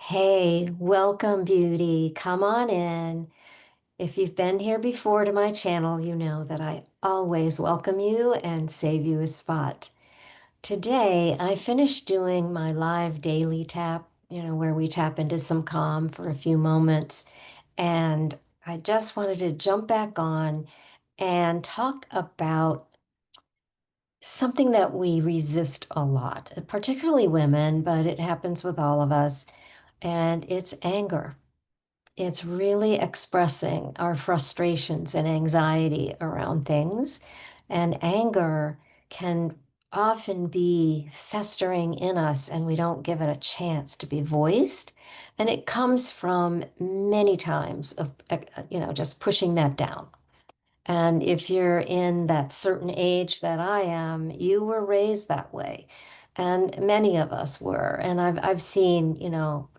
Hey, welcome, beauty. Come on in. If you've been here before to my channel, you know that I always welcome you and save you a spot. Today, I finished doing my live daily tap, where we tap into some calm for a few moments. And I just wanted to jump back on and talk about something that we resist a lot, particularly women, but it happens with all of us, and it's anger. It's really expressing our frustrations and anxiety around things. And anger can often be festering in us, and we don't give it a chance to be voiced. And it comes from many times of, just pushing that down. And if you're in that certain age that I am, you were raised that way. And many of us were. And I've seen,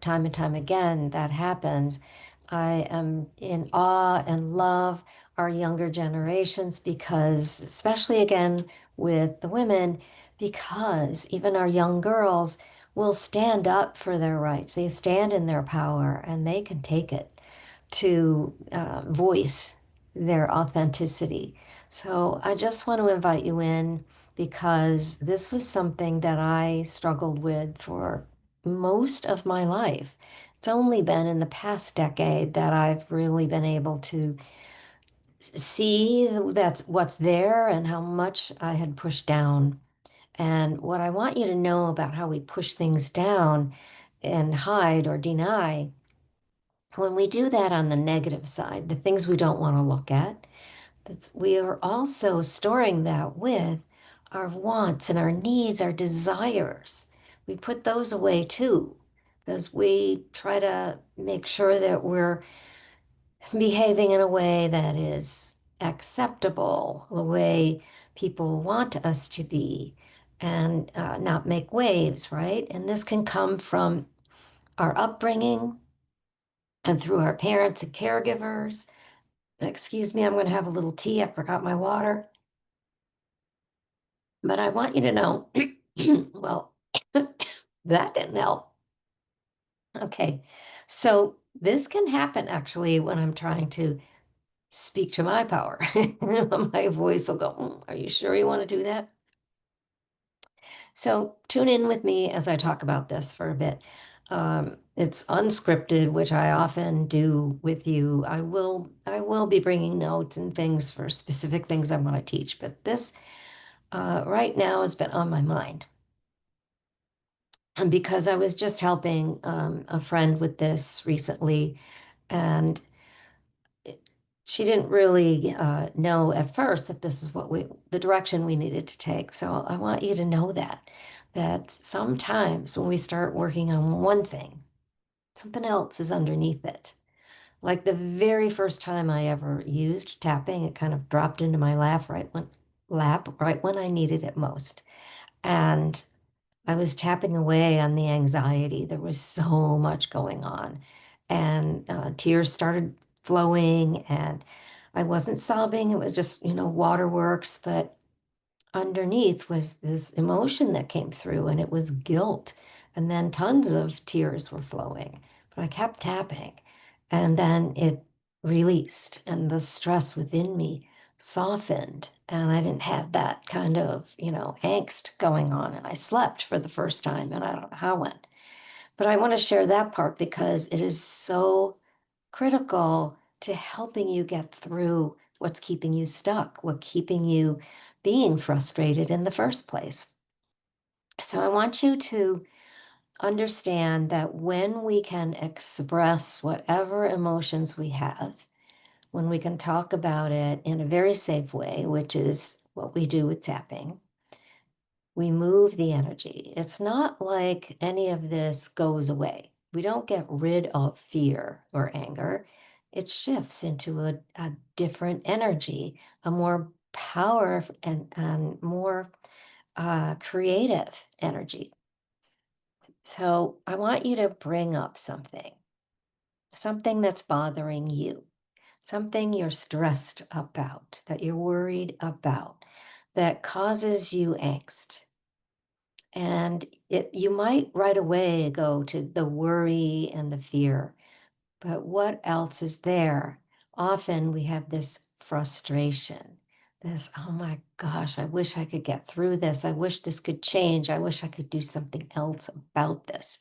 time and time again that happens. I am in awe and love our younger generations because, especially again with the women, because even our young girls will stand up for their rights. They stand in their power and they can take it to voice their authenticity. So I just want to invite you in because this was something that I struggled with for most of my life. It's only been in the past decade that I've really been able to see that's what's there and how much I had pushed down. And what I want you to know about how we push things down and hide or deny, when we do that on the negative side, the things we don't want to look at, we are also storing that with our wants and our needs, our desires. We put those away too, because we try to make sure that we're behaving in a way that is acceptable, a way people want us to be, and not make waves, right? And this can come from our upbringing and through our parents and caregivers. Excuse me, I'm going to have a little tea. I forgot my water. But I want you to know, well, that didn't help. Okay. So this can happen actually when I'm trying to speak to my power. My voice will go, Are you sure you want to do that?" So tune in with me as I talk about this for a bit. It's unscripted, which I often do with you. I will be bringing notes and things for specific things I want to teach, but this right now has been on my mind. And because I was just helping a friend with this recently, and she didn't really know at first that this is the direction we needed to take. So I want you to know that sometimes when we start working on one thing, something else is underneath it. Like the very first time I ever used tapping, it kind of dropped into my lap right when I needed it most. And I was tapping away on the anxiety. There was so much going on, and tears started flowing, and I wasn't sobbing. It was just, waterworks, but underneath was this emotion that came through, and it was guilt. And then tons of tears were flowing, but I kept tapping, and then it released, and the stress within me softened, and I didn't have that kind of, angst going on. And I slept for the first time, and I don't know how when. But I want to share that part because it is so critical to helping you get through what's keeping you stuck, what keeping you being frustrated in the first place. So I want you to understand that when we can express whatever emotions we have, when we can talk about it in a very safe way, which is what we do with tapping, we move the energy. It's not like any of this goes away. We don't get rid of fear or anger. It shifts into a different energy, a more power and more creative energy. So I want you to bring up something that's bothering you, something you're stressed about, that you're worried about, that causes you angst. And you might right away go to the worry and the fear, but what else is there? Often we have this frustration, this, oh my gosh, I wish I could get through this. I wish this could change. I wish I could do something else about this.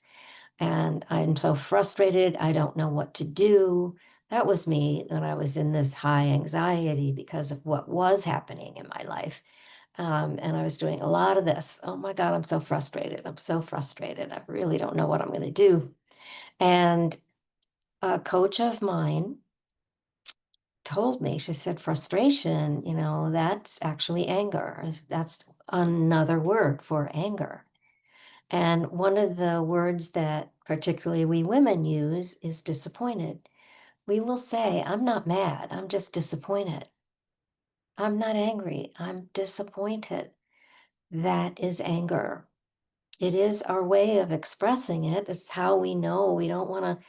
And I'm so frustrated. I don't know what to do. That was me when I was in this high anxiety because of what was happening in my life. And I was doing a lot of this. Oh my God, I'm so frustrated. I'm so frustrated. I really don't know what I'm going to do. And a coach of mine told me, she said, frustration, that's actually anger. That's another word for anger. And one of the words that particularly we women use is disappointed. We will say, I'm not mad, I'm just disappointed. I'm not angry, I'm disappointed. That is anger. It is our way of expressing it. It's how we know we don't want to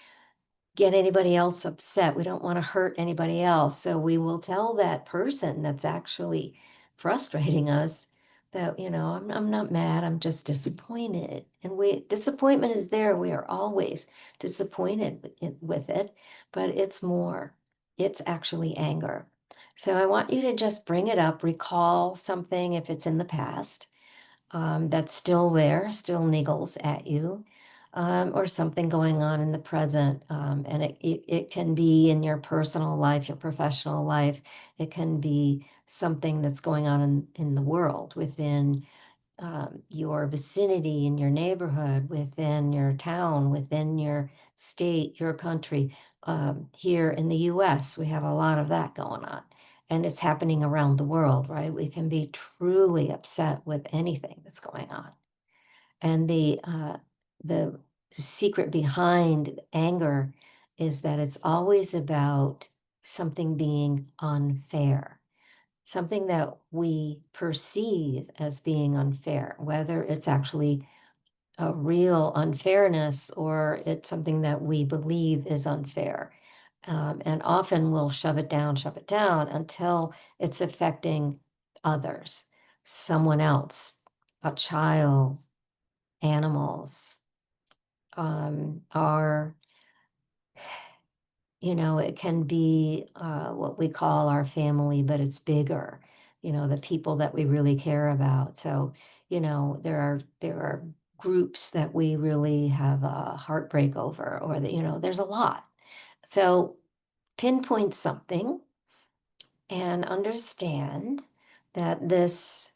get anybody else upset. We don't want to hurt anybody else. So we will tell that person that's actually frustrating us that, I'm not mad, I'm just disappointed. And disappointment is there. We are always disappointed with it, but it's more. It's actually anger. So I want you to just bring it up, recall something if it's in the past that's still there, still niggles at you, or something going on in the present. And it can be in your personal life, your professional life. It can be something that's going on in the world, within your vicinity, in your neighborhood, within your town, within your state, your country. Here in the US, we have a lot of that going on. And it's happening around the world, right? We can be truly upset with anything that's going on. And the secret behind anger is that it's always about something being unfair, something that we perceive as being unfair, whether it's actually a real unfairness or it's something that we believe is unfair. And often we'll shove it down until it's affecting others, someone else, a child, animals, our it can be what we call our family, but it's bigger, the people that we really care about. So, there are groups that we really have a heartbreak over, or that, there's a lot. So pinpoint something and understand that this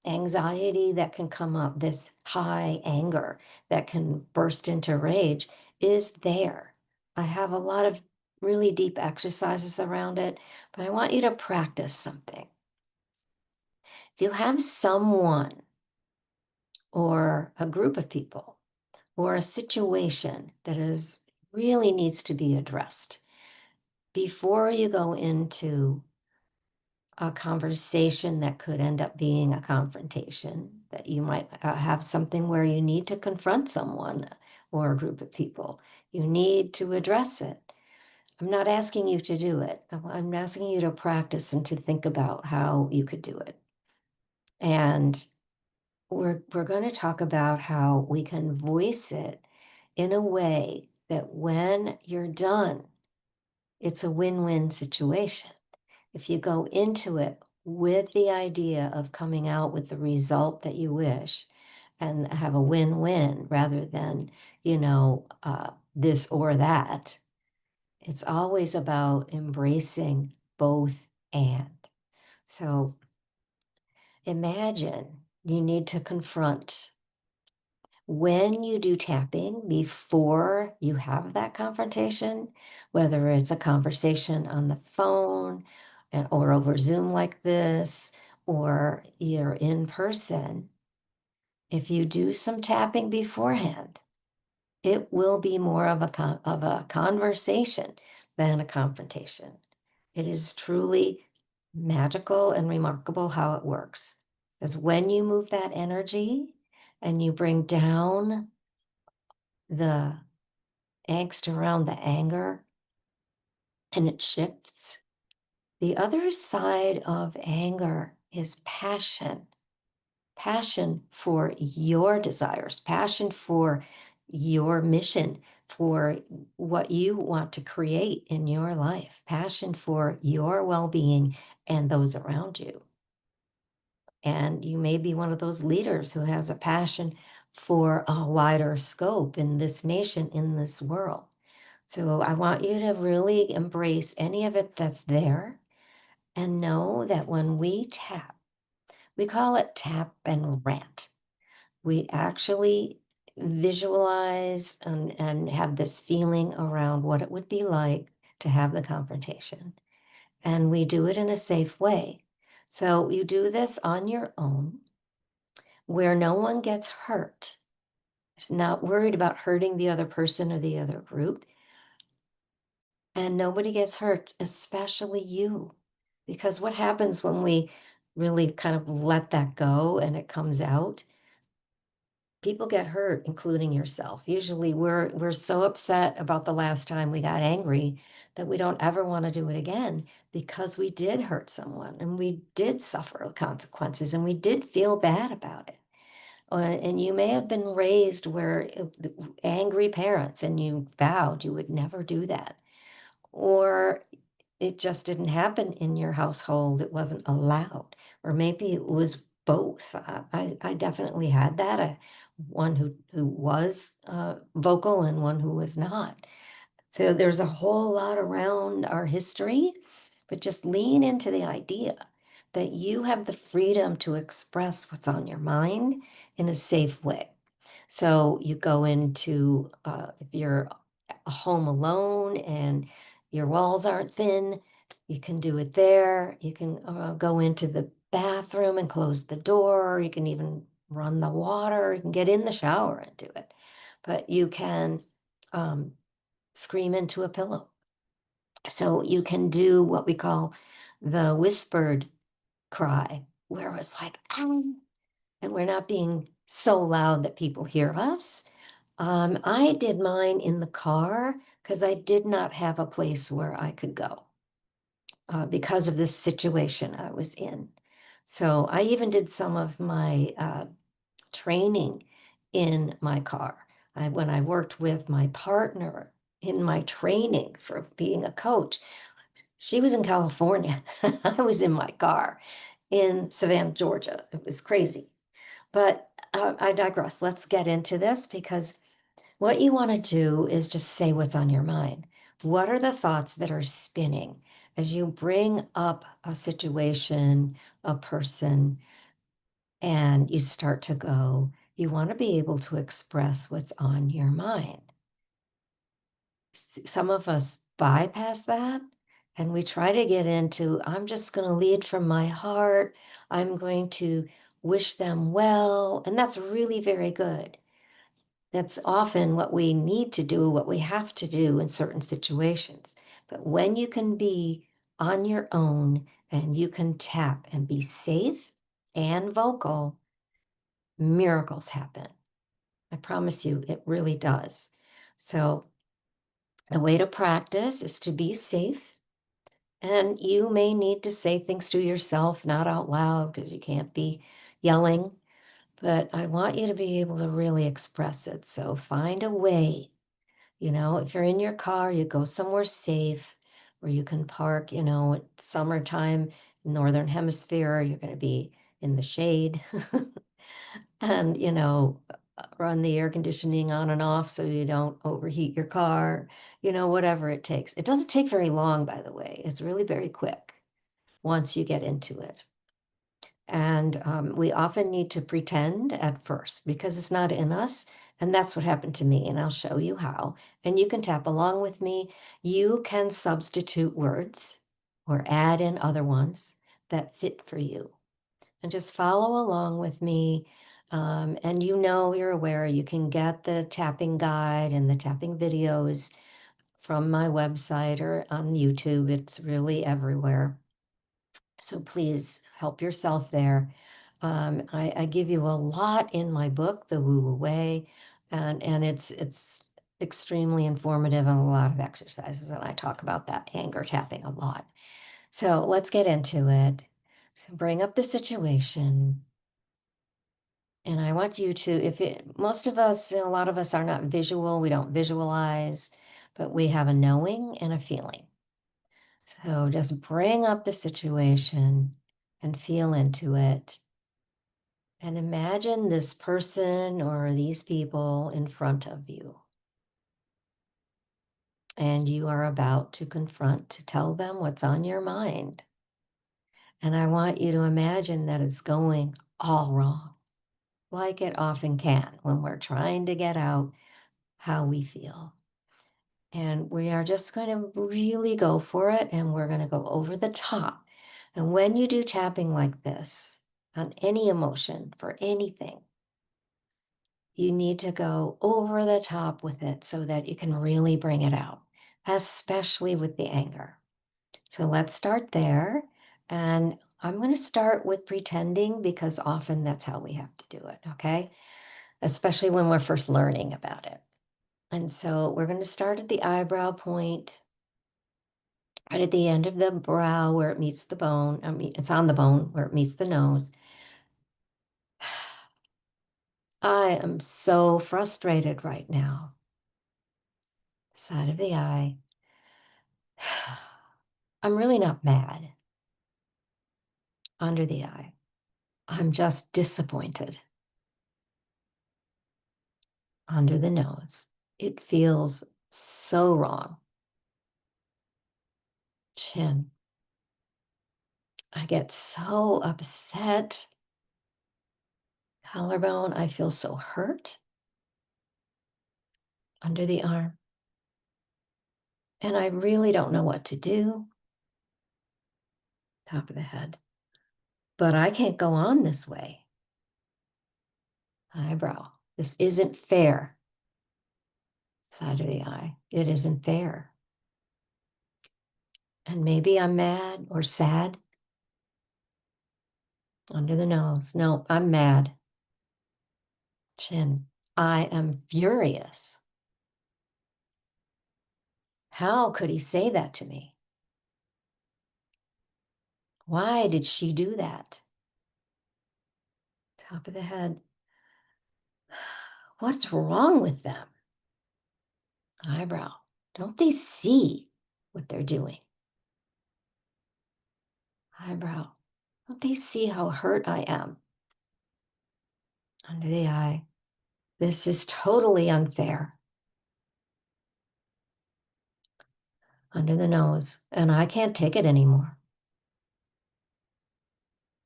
anxiety that can come up, this high anger that can burst into rage is there. I have a lot of really deep exercises around it, but I want you to practice something. If you have someone or a group of people or a situation that is really needs to be addressed, before you go into a conversation that could end up being a confrontation, that you might have something where you need to confront someone or a group of people. You need to address it. I'm not asking you to do it. I'm asking you to practice and to think about how you could do it. And we're going to talk about how we can voice it in a way that when you're done, it's a win-win situation. If you go into it with the idea of coming out with the result that you wish and have a win-win rather than, this or that, it's always about embracing both and. So imagine you need to confront when you do tapping before you have that confrontation, whether it's a conversation on the phone or over Zoom like this, or you're in person, if you do some tapping beforehand, it will be more of a conversation than a confrontation. It is truly magical and remarkable how it works. Because when you move that energy and you bring down the angst around the anger and it shifts, the other side of anger is passion. passion for your desires, passion for your mission, for what you want to create in your life, passion for your well-being and those around you. And you may be one of those leaders who has a passion for a wider scope in this nation, in this world. So I want you to really embrace any of it that's there and know that when we tap, we call it tap and rant. We actually visualize and have this feeling around what it would be like to have the confrontation. And we do it in a safe way. So you do this on your own where no one gets hurt. It's not worried about hurting the other person or the other group. And nobody gets hurt, especially you. Because what happens when we really kind of let that go and it comes out? People get hurt, including yourself. Usually we're so upset about the last time we got angry that we don't ever want to do it again because we did hurt someone and we did suffer consequences and we did feel bad about it. And you may have been raised where angry parents and you vowed you would never do that. Or it just didn't happen in your household. It wasn't allowed. Or maybe it was both. I definitely had that. One who was vocal and one who was not. So there's a whole lot around our history, but just lean into the idea that you have the freedom to express what's on your mind in a safe way. So you go into, if you're home alone and your walls aren't thin, you can do it there. You can go into the bathroom and close the door. You can even run the water. You can get in the shower and do it. But you can um, scream into a pillow. So you can do what we call the whispered cry, where it's like, "Ah," and we're not being so loud that people hear us. I did mine in the car because I did not have a place where I could go because of this situation I was in. So I even did some of my training in my car. When I worked with my partner in my training for being a coach, she was in California. I was in my car in Savannah, Georgia. It was crazy. But I digress. Let's get into this because what you want to do is just say what's on your mind. What are the thoughts that are spinning as you bring up a situation, a person, and you start to go? You want to be able to express what's on your mind. Some of us bypass that and we try to get into, I'm just going to lead from my heart. I'm going to wish them well. And that's really very good. That's often what we need to do, what we have to do in certain situations. But when you can be on your own and you can tap and be safe and vocal, miracles happen. I promise you, it really does. So the way to practice is to be safe. And you may need to say things to yourself, not out loud, because you can't be yelling. But I want you to be able to really express it. So find a way. If you're in your car, you go somewhere safe where you can park. It's summertime, Northern Hemisphere, you're going to be in the shade. And, run the air conditioning on and off so you don't overheat your car, whatever it takes. It doesn't take very long, by the way. It's really very quick once you get into it. And we often need to pretend at first because it's not in us. And that's what happened to me. And I'll show you how. And you can tap along with me. You can substitute words or add in other ones that fit for you. And just follow along with me. And you're aware, you can get the tapping guide and the tapping videos from my website or on YouTube. It's really everywhere. So please help yourself there. I give you a lot in my book, The Woo Woo Way, and it's extremely informative and a lot of exercises, and I talk about that anger tapping a lot. So let's get into it. So bring up the situation. And I want you to, most of us, a lot of us are not visual, we don't visualize, but we have a knowing and a feeling. So just bring up the situation and feel into it. And imagine this person or these people in front of you. And you are about to confront, to tell them what's on your mind. And I want you to imagine that it's going all wrong, like it often can when we're trying to get out how we feel. And we are just going to really go for it, and we're going to go over the top. And when you do tapping like this on any emotion for anything, you need to go over the top with it so that you can really bring it out, especially with the anger. So let's start there. And I'm going to start with pretending because often that's how we have to do it, okay? Especially when we're first learning about it. And so we're going to start at the eyebrow point, right at the end of the brow where it meets the bone. I mean, it's on the bone where it meets the nose. I am so frustrated right now. Side of the eye. I'm really not mad. Under the eye. I'm just disappointed. Under the nose. It feels so wrong. Chin. I get so upset. Collarbone, I feel so hurt. Under the arm. And I really don't know what to do. Top of the head. But I can't go on this way. Eyebrow. This isn't fair. Side of the eye. It isn't fair. And maybe I'm mad or sad. Under the nose. No, I'm mad. Chin. I am furious. How could he say that to me? Why did she do that? Top of the head. What's wrong with them? Eyebrow. Don't they see what they're doing? Eyebrow. Don't they see how hurt I am? Under the eye. This is totally unfair. Under the nose. And I can't take it anymore.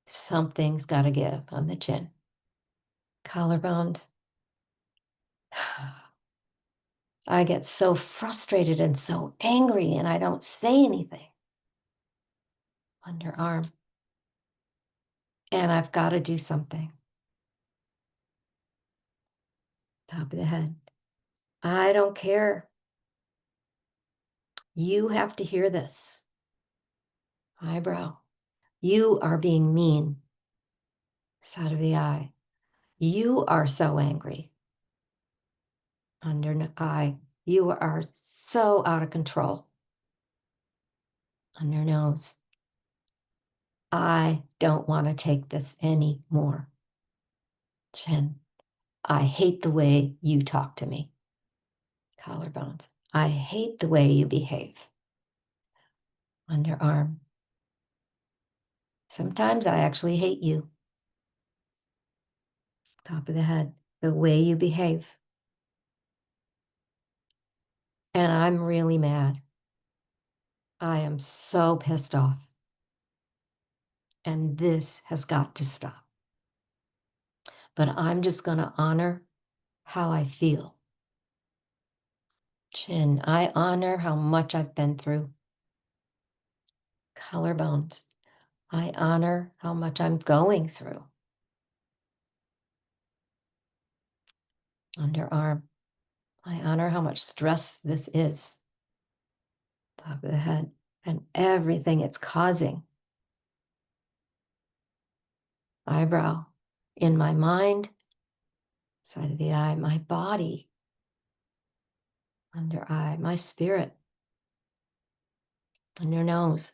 Something's got to give on the chin. Collarbones. I get so frustrated and so angry and I don't say anything. Underarm. And I've got to do something. Top of the head. I don't care. You have to hear this. Eyebrow. You are being mean. Side of the eye. You are so angry. Under eye. You are so out of control. Under nose. I don't want to take this anymore. Chin. I hate the way you talk to me. Collarbones. I hate the way you behave. Underarm. Sometimes I actually hate you. Top of the head. The way you behave. And I'm really mad. I am so pissed off. And this has got to stop. But I'm just going to honor how I feel. Chin. I honor how much I've been through. Collarbones. I honor how much I'm going through. Underarm. I honor how much stress this is. Top of the head. And everything it's causing. Eyebrow. In my mind. Side of the eye. My body. Under eye. My spirit. Under nose.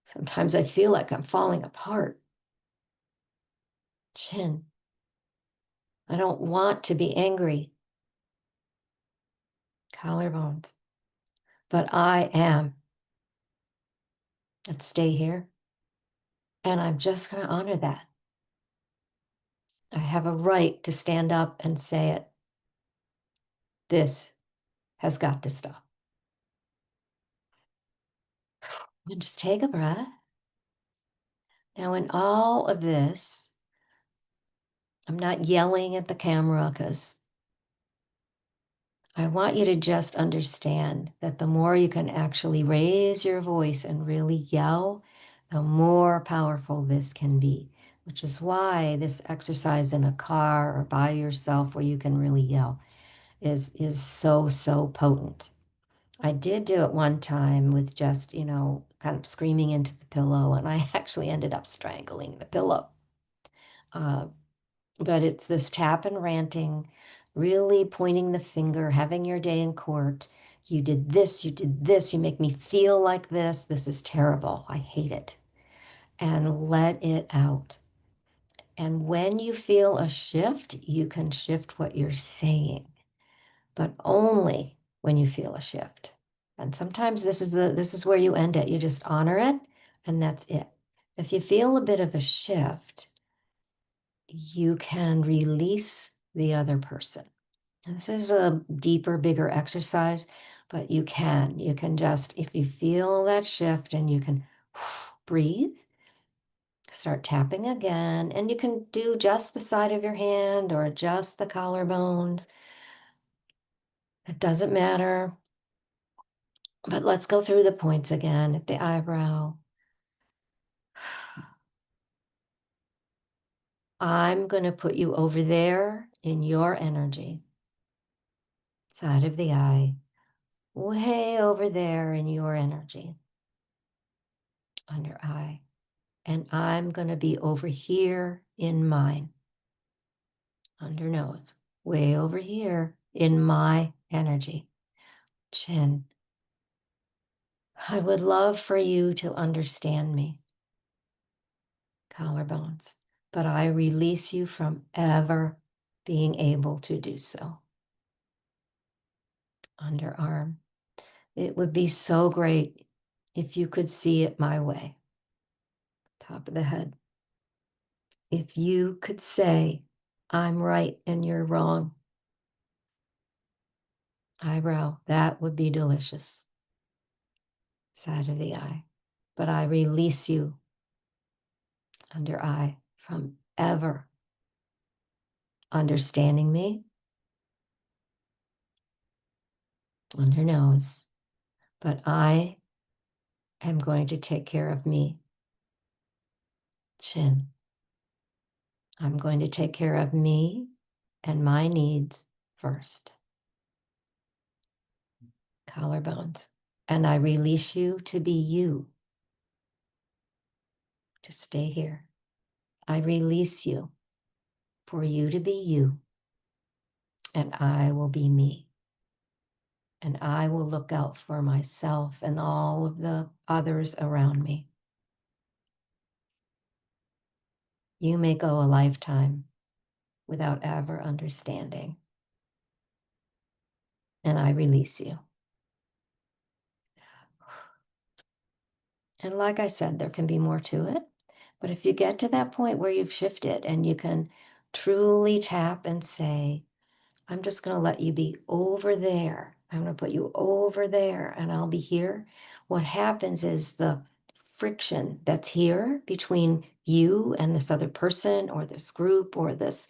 Sometimes I feel like I'm falling apart. Chin. I don't want to be angry. Collarbones. But I am. Let's stay here. And I'm just going to honor that. I have a right to stand up and say it. This has got to stop. And just take a breath. Now, in all of this, I'm not yelling at the camera because I want you to just understand that the more you can actually raise your voice and really yell, the more powerful this can be, which is why this exercise in a car or by yourself where you can really yell is so, so potent. I did do it one time with just, kind of screaming into the pillow, and I actually ended up strangling the pillow. Uh, but it's this tap and ranting, really pointing the finger, having your day in court. You did this, you make me feel like this is terrible, I hate it. And let it out. And when you feel a shift, you can shift what you're saying, but only when you feel a shift. And sometimes this is where you end it. You just honor it, and that's it. If you feel a bit of a shift, you can release the other person. This is a deeper, bigger exercise, but you can just, if you feel that shift and you can breathe, start tapping again, and you can do just the side of your hand or just the collarbones. It doesn't matter. But let's go through the points again at the eyebrow. I'm going to put you over there in your energy. Side of the eye. Way over there in your energy. Under eye. And I'm going to be over here in mine. Under nose. Way over here in my energy. Chin. I would love for you to understand me. Collarbones. But I release you from ever being able to do so. Underarm. It would be so great if you could see it my way. Top of the head. If you could say, I'm right and you're wrong. Eyebrow, that would be delicious. Side of the eye. But I release you under eye from ever understanding me. Under nose. But I am going to take care of me. Chin. I'm going to take care of me and my needs first. Collarbones. And I release you to be you, to stay here. I release you for you to be you, and I will be me. And I will look out for myself and all of the others around me. You may go a lifetime without ever understanding, and I release you. And like I said, there can be more to it. But if you get to that point where you've shifted and you can truly tap and say, I'm just going to let you be over there. I'm going to put you over there and I'll be here. What happens is the friction that's here between you and this other person or this group or this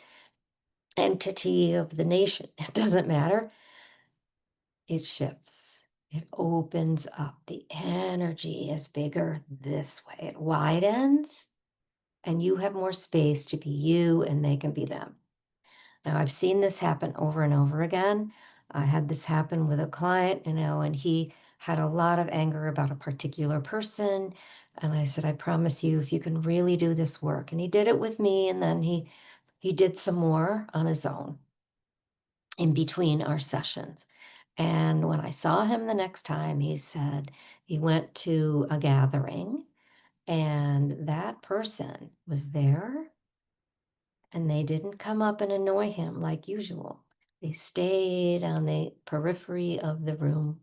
entity of the nation, it doesn't matter. It shifts. It opens up. The energy is bigger this way. It widens and you have more space to be you and they can be them. Now, I've seen this happen over and over again. I had this happen with a client, and he had a lot of anger about a particular person. And I said, I promise you, if you can really do this work. And he did it with me, and then he did some more on his own in between our sessions. And when I saw him the next time, he said he went to a gathering, and that person was there and they didn't come up and annoy him like usual. They stayed on the periphery of the room,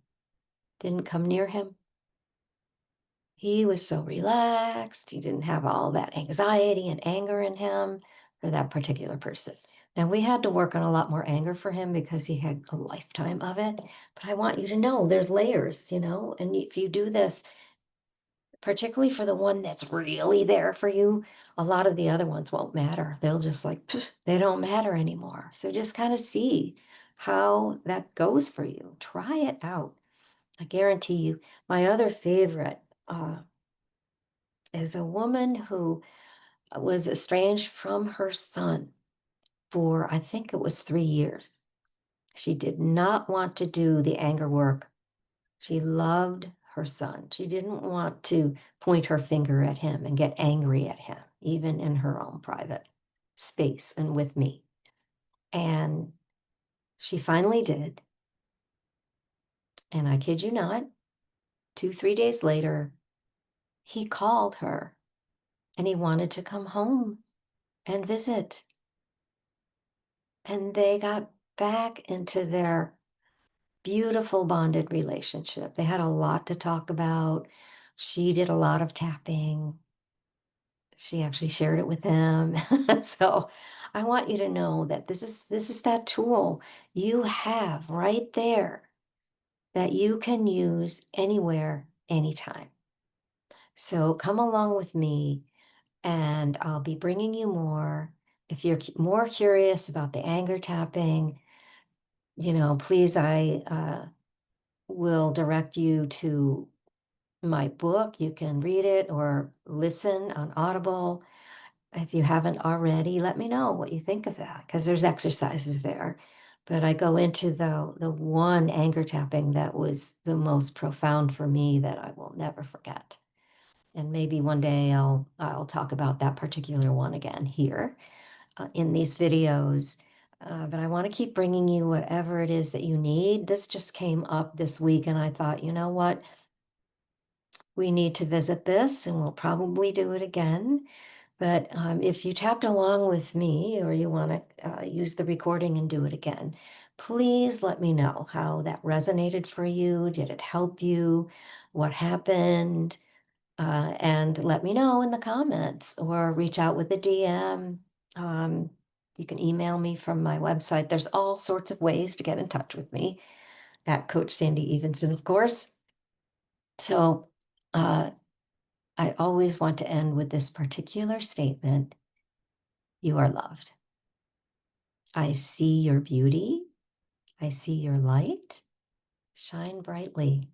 didn't come near him. He was so relaxed. He didn't have all that anxiety and anger in him for that particular person. Now, we had to work on a lot more anger for him because he had a lifetime of it. But I want you to know there's layers, and if you do this, particularly for the one that's really there for you, a lot of the other ones won't matter. They'll just like, "Pff, they don't matter anymore." So just kind of see how that goes for you. Try it out. I guarantee you. My other favorite is a woman who was estranged from her son for, I think it was 3 years. She did not want to do the anger work. She loved her son. She didn't want to point her finger at him and get angry at him, even in her own private space and with me. And she finally did. And I kid you not, 2, 3 days later, he called her and he wanted to come home and visit. And they got back into their beautiful bonded relationship. They had a lot to talk about. She did a lot of tapping. She actually shared it with him. So I want you to know that this is that tool you have right there that you can use anywhere, anytime. So come along with me and I'll be bringing you more. If you're more curious about the anger tapping, please, I will direct you to my book. You can read it or listen on Audible. If you haven't already, let me know what you think of that, because there's exercises there. But I go into the one anger tapping that was the most profound for me that I will never forget. And maybe one day I'll talk about that particular one again here in these videos. But I want to keep bringing you whatever it is that you need. This just came up this week, and I thought, you know what? We need to visit this, and we'll probably do it again. But if you tapped along with me or you want to use the recording and do it again, please let me know how that resonated for you. Did it help you? What happened? And let me know in the comments or reach out with a DM. Um, you can email me from my website. There's all sorts of ways to get in touch with me at Coach Sandy Evenson, of course. So uh, I always want to end with this particular statement. You are loved. I see your beauty. I see your light. Shine brightly.